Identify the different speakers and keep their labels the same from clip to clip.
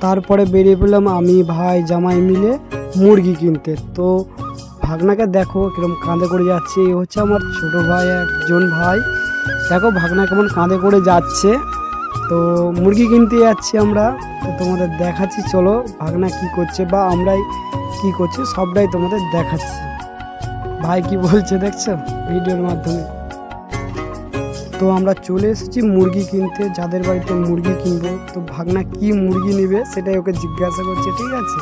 Speaker 1: তারপরে বেরিয়ে পড়লাম আমি ভাই জামাই মিলে মুরগি কিনতে। তো ভাগনাকে দেখো কিরকম কাঁধে করে যাচ্ছে, এই হচ্ছে আমার ছোটো ভাই একজন ভাই। দেখো ভাগনা কেমন কাঁধে করে যাচ্ছে। তো মুরগি কিনতে যাচ্ছি আমরা, তো তোমাদের দেখাচ্ছি। চলো ভাগনা কি করছে বা আমরাই কি করছি সবটাই তোমাদের দেখাচ্ছি। ভাই কি বলছে দেখছো ভিডিওর মাধ্যমে। তো আমরা চলে এসেছি মুরগি কিনতে, যাদের বাড়িতে মুরগি কিনবো। তো ভাগনা কি মুরগি নেবে সেটাই ওকে জিজ্ঞাসা করছে, ঠিক আছে।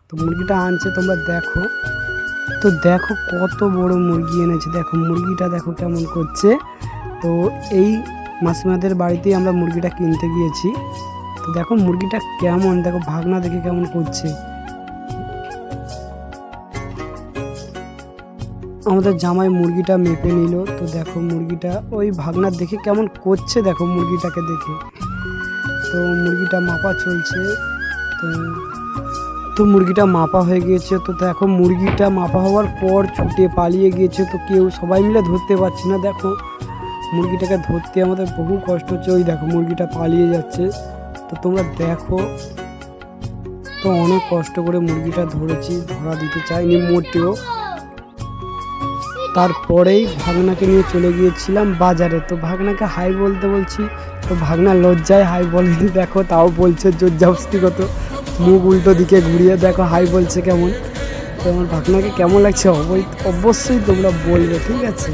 Speaker 1: তো মুরগিটা আনছে তোমরা দেখো। তো দেখো কত বড় মুরগি এনেছে, দেখো মুরগিটা দেখো কেমন করছে। তো এই মাসিমাদের বাড়িতেই আমরা মুরগিটা কিনতে গিয়েছি। তো দেখো মুরগিটা কেমন, দেখো ভাগনা দেখে কেমন করছে। আমাদের জামাই মুরগিটা মেপে নিল। তো দেখো মুরগিটা ওই ভাগনার দেখে কেমন করছে, দেখো মুরগিটাকে দেখে। তো মুরগিটা মাপা চলছে। তো তো মুরগিটা মাপা হয়ে গিয়েছে। তো দেখো মুরগিটা মাপা হওয়ার পর ছুটে পালিয়ে গিয়েছে। তো কেউ সবাই মিলে ধরতে পারছি না। দেখো মুরগিটাকে ধরতে আমাদের বহু কষ্ট হচ্ছে। ওই দেখো মুরগিটা পালিয়ে যাচ্ছে। তো তোমরা দেখো, তো অনেক কষ্ট করে মুরগিটা ধরেছি, ধরা দিতে চাইনি মোটেও। তারপরেই ভাগনাকে নিয়ে চলে গিয়েছিলাম বাজারে। তো ভাগনাকে হাই বলতে বলছি, তো ভাগনা লজ্জায় হাই বলেনি, দেখো তাও বলছে জোরজবস্তিগত মুখ উল্টো দিকে ঘুরিয়ে দেখো হাই বলছে কেমন। তো আমার ভাগনাকে কেমন লাগছে অবশ্যই তোমরা বলবে, ঠিক আছে।